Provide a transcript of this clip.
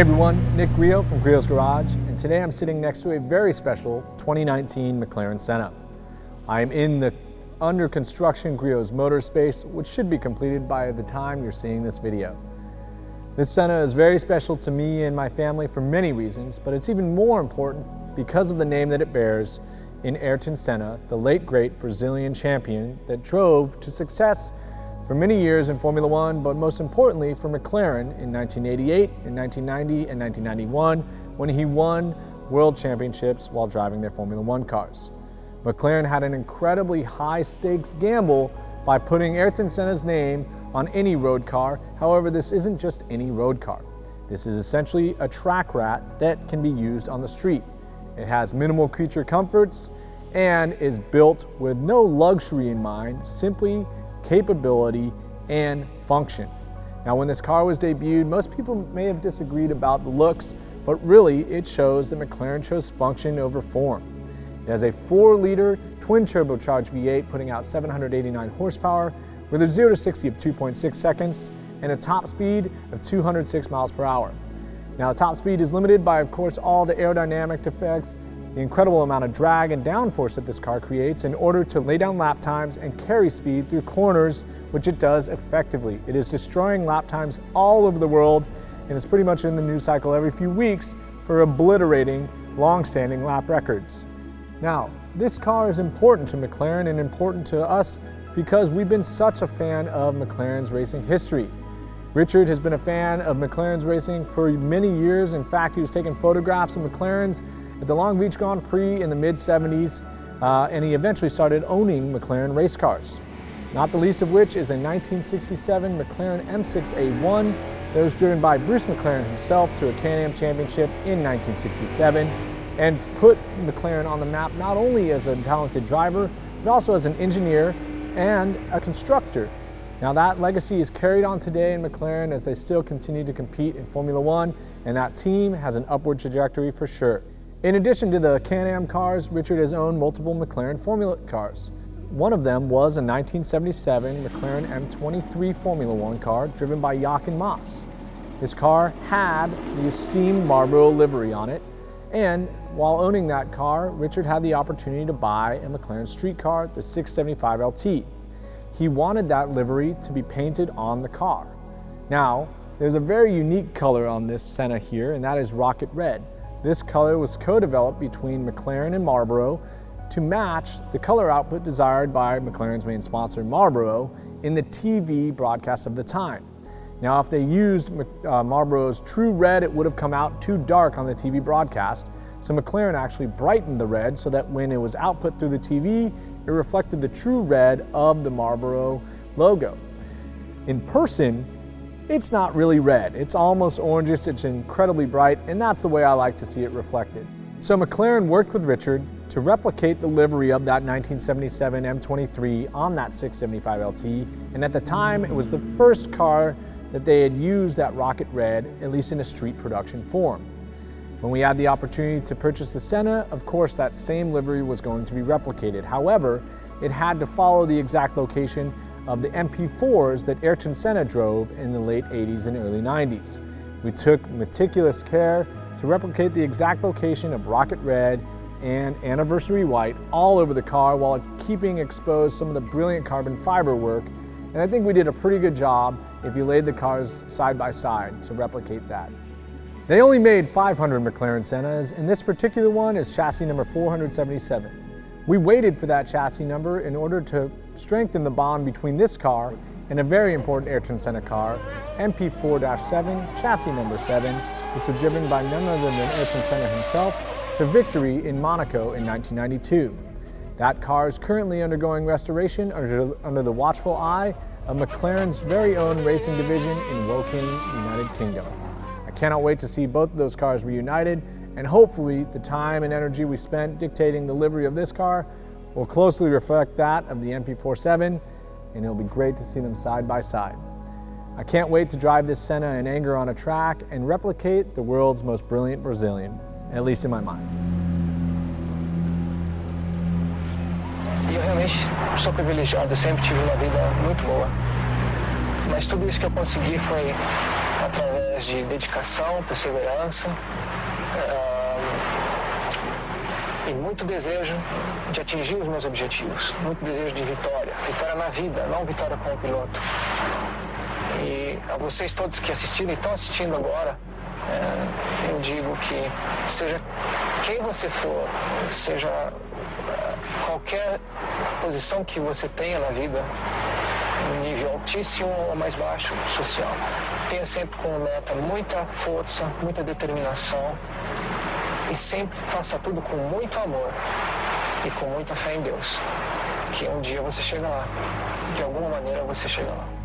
everyone, Nick Griot from Griot's Garage, and today I'm sitting next to a very special 2019 McLaren Senna. I am in the under construction Griot's motor space, which should be completed by the time you're seeing this video. This Senna is very special to me and my family for many reasons, but it's even more important because of the name that it bears in Ayrton Senna, the late great Brazilian champion that drove to success for many years in Formula One, but most importantly for McLaren in 1988, in 1990, and 1991, when he won world championships while driving their Formula One cars. McLaren had an incredibly high stakes gamble by putting Ayrton Senna's name on any road car. However, this isn't just any road car. This is essentially a track rat that can be used on the street. It has minimal creature comforts and is built with no luxury in mind, simply capability and function. Now, when this car was debuted, most people may have disagreed about the looks, but really it shows that McLaren chose function over form. It has a 4-liter twin turbocharged V8 putting out 789 horsepower with a 0 to 60 of 2.6 seconds and a top speed of 206 miles per hour. Now, top speed is limited by, of course, all the aerodynamic effects, the incredible amount of drag and downforce that this car creates in order to lay down lap times and carry speed through corners, which it does effectively. It is destroying lap times all over the world, and it's pretty much in the news cycle every few weeks for obliterating long-standing lap records. Now, this car is important to McLaren and important to us because we've been such a fan of McLaren's racing history. Richard has been a fan of McLaren's racing for many years. In fact, he was taking photographs of McLaren's at the Long Beach Grand Prix in the mid-70s, and he eventually started owning McLaren race cars. Not the least of which is a 1967 McLaren M6A1 that was driven by Bruce McLaren himself to a Can-Am championship in 1967 and put McLaren on the map not only as a talented driver, but also as an engineer and a constructor. Now, that legacy is carried on today in McLaren as they still continue to compete in Formula One, and that team has an upward trajectory for sure. In addition to the Can-Am cars, Richard has owned multiple McLaren Formula cars. One of them was a 1977 McLaren M23 Formula One car driven by Jochen Mass. This car had the esteemed Marlboro livery on it, and while owning that car, Richard had the opportunity to buy a McLaren street car, the 675 LT. He wanted that livery to be painted on the car. Now, there's a very unique color on this Senna here, and that is rocket red. This color was co-developed between McLaren and Marlboro to match the color output desired by McLaren's main sponsor, Marlboro, in the TV broadcast of the time. Now, if they used Marlboro's true red, it would have come out too dark on the TV broadcast. So McLaren actually brightened the red so that when it was output through the TV, it reflected the true red of the Marlboro logo. In person, it's not really red. It's almost orangish, it's incredibly bright, and that's the way I like to see it reflected. So McLaren worked with Richard to replicate the livery of that 1977 M23 on that 675 LT, and at the time, it was the first car that they had used that rocket red, at least in a street production form. When we had the opportunity to purchase the Senna, of course that same livery was going to be replicated. However, it had to follow the exact location of the MP4s that Ayrton Senna drove in the late 80s and early 90s. We took meticulous care to replicate the exact location of rocket red and anniversary white all over the car while keeping exposed some of the brilliant carbon fiber work. And I think we did a pretty good job if you laid the cars side by side to replicate that. They only made 500 McLaren Sennas, and this particular one is chassis number 477. We waited for that chassis number in order to strengthen the bond between this car and a very important Ayrton Senna car, MP4-7, chassis number 7, which was driven by none other than Ayrton Senna himself to victory in Monaco in 1992. That car is currently undergoing restoration under the watchful eye of McLaren's very own racing division in Woking, United Kingdom. I cannot wait to see both of those cars reunited, and hopefully the time and energy we spent dictating the livery of this car will closely reflect that of the MP47, and it'll be great to see them side by side. I can't wait to drive this Senna in anger on a track and replicate the world's most brilliant Brazilian, at least in my mind. Eu realmente sou privilegiado, sempre tive uma vida muito boa. Mas tudo isso que eu consegui foi através palavras de dedicação, perseverança e muito desejo de atingir os meus objetivos, muito desejo de vitória na vida, não vitória como piloto. E a vocês todos que assistiram e estão assistindo agora, eu digo que seja quem você for, seja qualquer posição que você tenha na vida, no nível altíssimo ou mais baixo social, tenha sempre como meta muita força, muita determinação e sempre faça tudo com muito amor e com muita fé em Deus, que um dia você chega lá, de alguma maneira você chega lá.